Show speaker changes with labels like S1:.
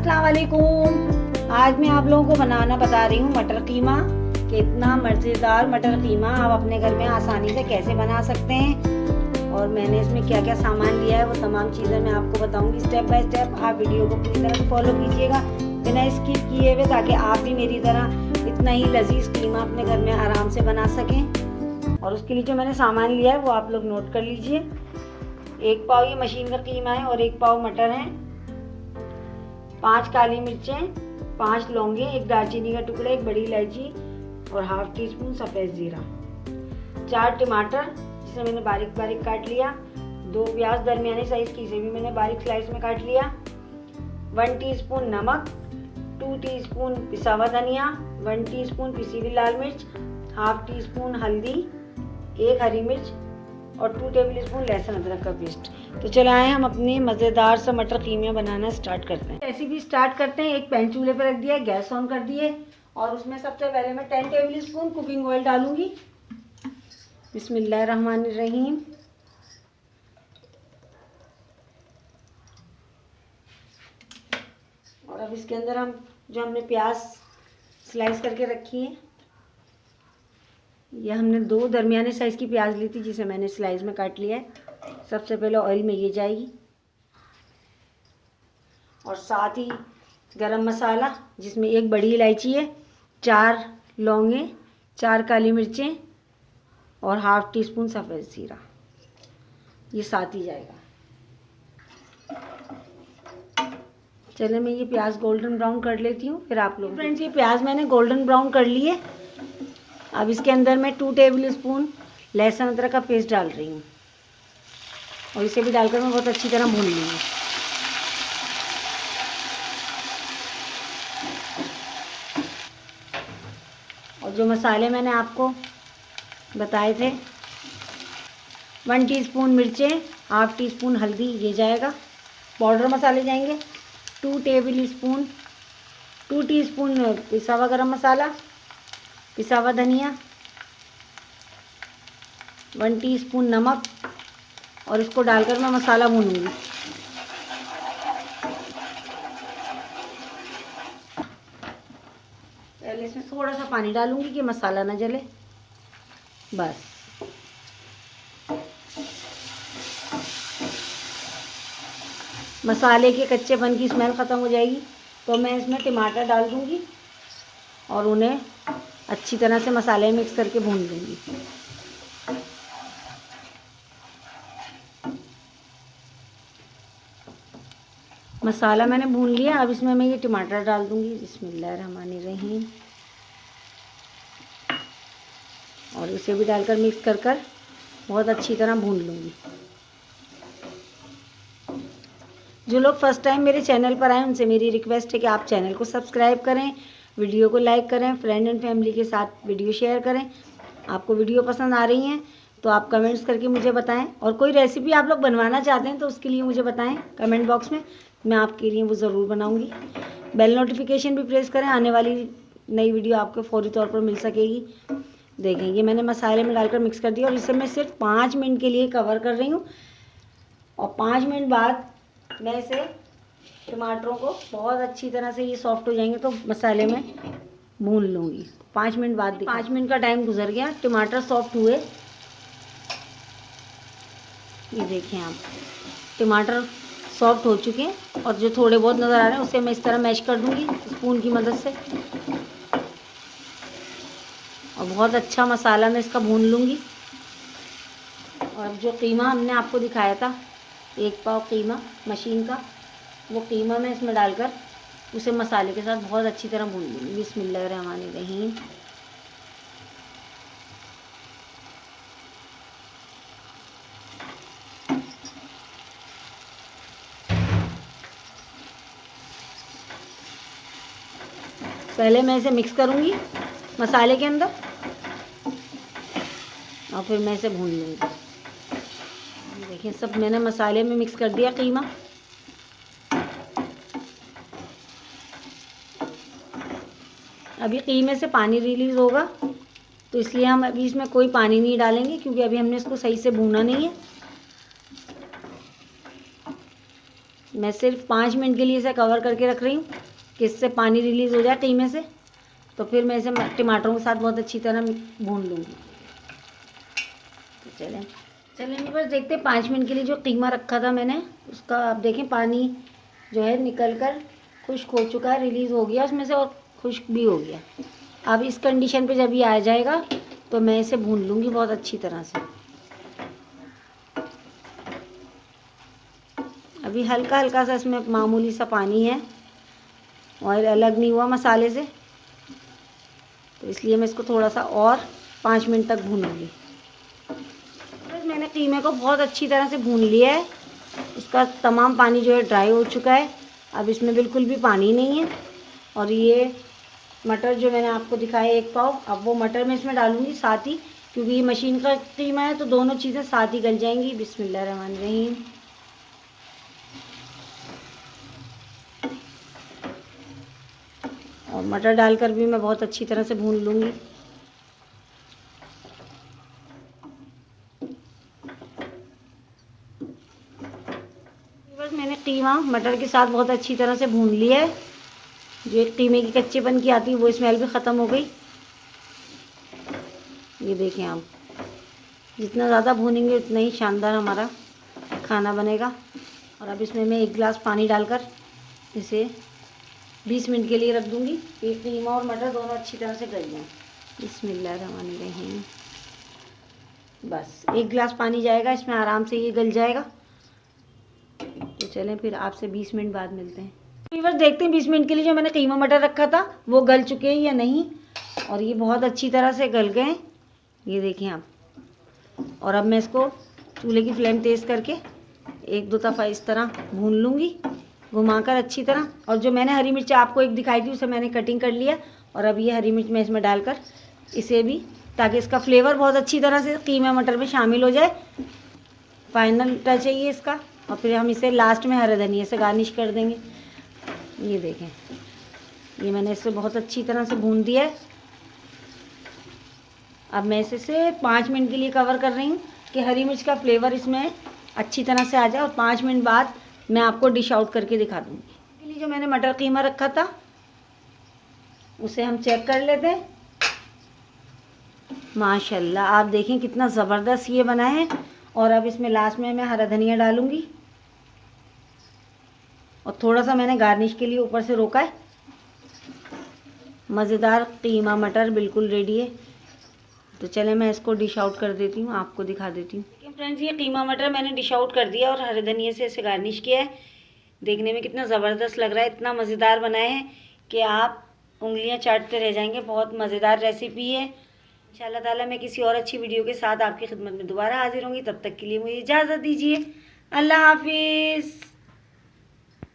S1: अस्सलाम वालेकुम। आज मैं आप लोगों को बनाना बता रही हूँ मटर कीमा। कितना मज़ेदार मटर कीमा आप अपने घर में आसानी से कैसे बना सकते हैं और मैंने इसमें क्या क्या सामान लिया है वो तमाम चीज़ें मैं आपको बताऊंगी स्टेप बाय स्टेप। आप वीडियो को पूरी तरह से फॉलो कीजिएगा बिना स्किप किए हुए, ताकि आप भी मेरी तरह इतना ही लजीज कीमा अपने घर में आराम से बना सकें। और उसके लिए जो मैंने सामान लिया है वो आप लोग नोट कर लीजिए। 1 पाव ये मशीन का कीमा है और 1 पाव मटर है, 5 काली मिर्चें, 5 लौंगे, 1 दालचीनी का टुकड़ा, 1 बड़ी इलायची और ½ टीस्पून सफ़ेद जीरा, 4 टमाटर जिसे मैंने बारीक बारीक काट लिया, 2 प्याज दरमियाने साइज़ की, इसे भी मैंने बारीक स्लाइस में काट लिया, 1 टीस्पून नमक, 2 टीस्पून पिसा हुआ धनिया, 1 टीस्पून पिसी हुई लाल मिर्च, ½ टीस्पून हल्दी, 1 हरी मिर्च और 2 टेबलस्पून लहसुन अदरक का पेस्ट। तो चलो आए हम अपनी मज़ेदार सा मटर कीमा बनाना स्टार्ट करते हैं। रेसिपी स्टार्ट करते हैं। एक पैन चूल्हे पर रख दिया, गैस ऑन कर दिए और उसमें सबसे पहले मैं 10 टेबलस्पून कुकिंग ऑयल डालूंगी। बिस्मिल्लाहिर्रहमानिर्रहीम। और अब इसके अंदर हम जो हमने प्याज स्लाइस करके रखी है, यह हमने 2 दरमियाने साइज़ की प्याज ली थी जिसे मैंने स्लाइस में काट लिया है। सबसे पहले ऑयल में ये जाएगी और साथ ही गरम मसाला जिसमें 1 बड़ी इलायची है, 4 लौंगे, 4 काली मिर्चें और ½ टीस्पून सफ़ेद जीरा, ये साथ ही जाएगा। चलिए मैं ये प्याज गोल्डन ब्राउन कर लेती हूँ, फिर आप लोग। फ्रेंड्स ये प्याज मैंने गोल्डन ब्राउन कर ली है। अब इसके अंदर मैं 2 टेबलस्पून लहसुन अदरक का पेस्ट डाल रही हूँ और इसे भी डालकर मैं बहुत अच्छी तरह भून लूँगी। और जो मसाले मैंने आपको बताए थे, 1 टीस्पून मिर्चें, ½ टीस्पून हल्दी, ये जाएगा। पाउडर मसाले जाएंगे 2 टीस्पून पिसा हुआ गरम मसाला, पिसा हुआ धनिया, 1 टीस्पून नमक और इसको डालकर मैं मसाला भूनूंगी। पहले इसमें थोड़ा सा पानी डालूंगी कि मसाला ना जले, बस। मसाले के कच्चेपन की स्मेल ख़त्म हो जाएगी तो मैं इसमें टमाटर डाल दूंगी और उन्हें अच्छी तरह से मसाले मिक्स करके भून लूँगी। मसाला मैंने भून लिया। अब इसमें मैं ये टमाटर डाल दूँगी। बिस्मिल्लाहिर्रहमानिर्रहीम। और इसे भी डालकर मिक्स कर बहुत अच्छी तरह भून लूँगी। जो लोग फर्स्ट टाइम मेरे चैनल पर आए उनसे मेरी रिक्वेस्ट है कि आप चैनल को सब्सक्राइब करें, वीडियो को लाइक करें, फ्रेंड एंड फैमिली के साथ वीडियो शेयर करें। आपको वीडियो पसंद आ रही हैं तो आप कमेंट्स करके मुझे बताएं, और कोई रेसिपी आप लोग बनवाना चाहते हैं तो उसके लिए मुझे बताएं कमेंट बॉक्स में, मैं आपके लिए वो ज़रूर बनाऊंगी। बेल नोटिफिकेशन भी प्रेस करें, आने वाली नई वीडियो आपको फौरी तौर पर मिल सकेगी। देखें ये मैंने मसाले में डालकर मिक्स कर दिया और इसे मैं सिर्फ 5 मिनट के लिए कवर कर रही हूँ और 5 मिनट बाद मैं इसे टमाटरों को बहुत अच्छी तरह से ये सॉफ्ट हो जाएंगे तो मसाले में भून लूँगी। 5 मिनट बाद 5 मिनट का टाइम गुजर गया, टमाटर सॉफ्ट हुए। ये देखें आप, टमाटर सॉफ्ट हो चुके हैं और जो थोड़े बहुत नज़र आ रहे हैं उसे मैं इस तरह मैश कर दूँगी स्पून की मदद से और बहुत अच्छा मसाला मैं इसका भून लूँगी। और जो कीमा हमने आपको दिखाया था 1 पाव कीमा मशीन का, वो कीमा मैं इसमें डालकर उसे मसाले के साथ बहुत अच्छी तरह भून लूँगी। बिस्मिल्लाहिर्रहमानिर्रहीम। पहले मैं इसे मिक्स करूँगी मसाले के अंदर और फिर मैं इसे भून लूँगी। देखिए सब मैंने मसाले में मिक्स कर दिया कीमा। अभी कीमे से पानी रिलीज़ होगा तो इसलिए हम अभी इसमें कोई पानी नहीं डालेंगे, क्योंकि अभी हमने इसको सही से भूना नहीं है। मैं सिर्फ 5 मिनट के लिए इसे कवर करके रख रही हूँ कि इससे पानी रिलीज़ हो जाए कीमे से। तो फिर मैं इसे टमाटरों के साथ बहुत अच्छी तरह भून लूँगी। तो चलें बस देखते हैं 5 मिनट के लिए जो कीमा रखा था मैंने उसका, आप देखें पानी जो है निकल कर खुश्क हो चुका है, रिलीज़ हो गया उसमें से और खुश्क भी हो गया। अब इस कंडीशन पे जब ये आ जाएगा तो मैं इसे भून लूँगी बहुत अच्छी तरह से। अभी हल्का हल्का सा इसमें मामूली सा पानी है, ऑयल अलग नहीं हुआ मसाले से, तो इसलिए मैं इसको थोड़ा सा और 5 मिनट तक भूनूंगी। बस मैंने कीमे को बहुत अच्छी तरह से भून लिया है, इसका तमाम पानी जो है ड्राई हो चुका है। अब इसमें बिल्कुल भी पानी नहीं है। और ये मटर जो मैंने आपको दिखाया 1 पाव, अब वो मटर मैं इसमें डालूंगी साथ ही, क्योंकि ये मशीन का कीमा है तो दोनों चीज़ें साथ ही गल जाएंगी। बिस्मिल्लाहिर्रहमानिर्रहीम। और मटर डालकर भी मैं बहुत अच्छी तरह से भून लूँगी। बस मैंने कीमा मटर के साथ बहुत अच्छी तरह से भून लिया है। जो एक कीमे की कच्चेपन की आती है वो स्मेल भी ख़त्म हो गई। ये देखें आप, जितना ज़्यादा भूनेंगे उतना ही शानदार हमारा खाना बनेगा। और अब इसमें मैं 1 गिलास पानी डालकर इसे 20 मिनट के लिए रख दूँगी। ये कीमा और मटर दोनों अच्छी तरह से गल जाएं। बिस्मिल्लाहिर्रहमानिर्रहीम। बस 1 गिलास पानी जाएगा इसमें, आराम से ये गल जाएगा। तो चलें फिर आपसे 20 मिनट बाद मिलते हैं। बस देखते हैं 20 मिनट के लिए जो मैंने कीमा मटर रखा था वो गल चुके हैं या नहीं। और ये बहुत अच्छी तरह से गल गए, ये देखें आप। और अब मैं इसको चूल्हे की फ्लेम तेज़ करके 1-2 दफ़ा इस तरह भून लूँगी घुमाकर अच्छी तरह। और जो मैंने हरी मिर्च आपको एक दिखाई थी उसे मैंने कटिंग कर लिया। और अब ये हरी मिर्च मैं इसमें डालकर इसे भी, ताकि इसका फ्लेवर बहुत अच्छी तरह से कीमा मटर में शामिल हो जाए। फाइनल टच है ये इसका। और फिर हम इसे लास्ट में हरे धनिया से गार्निश कर देंगे। ये देखें, ये मैंने इसे बहुत अच्छी तरह से भून दिया है। अब मैं इसे सिर्फ 5 मिनट के लिए कवर कर रही हूँ कि हरी मिर्च का फ्लेवर इसमें अच्छी तरह से आ जाए। और 5 मिनट बाद मैं आपको डिश आउट करके दिखा दूँगी। इसके लिए जो मैंने मटर कीमा रखा था उसे हम चेक कर लेते हैं। माशाल्लाह आप देखें कितना ज़बरदस्त ये बना है। और अब इसमें लास्ट में मैं हरा धनिया डालूँगी और थोड़ा सा मैंने गार्निश के लिए ऊपर से रोका है। मज़ेदार कीमा मटर बिल्कुल रेडी है। तो चले मैं इसको डिश आउट कर देती हूँ, आपको दिखा देती हूँ। फ्रेंड्स, ये कीमा मटर मैंने डिश आउट कर दिया और हरे धनिया से इसे गार्निश किया है। देखने में कितना ज़बरदस्त लग रहा है, इतना मज़ेदार बनाए हैं कि आप उंगलियां चाटते रह जाएंगे। बहुत मज़ेदार रेसिपी है। इंशाअल्लाह ताला मैं किसी और अच्छी वीडियो के साथ आपकी खिदमत में दोबारा हाजिर होंगी। तब तक के लिए मुझे इजाज़त दीजिए। अल्लाह हाफिज़।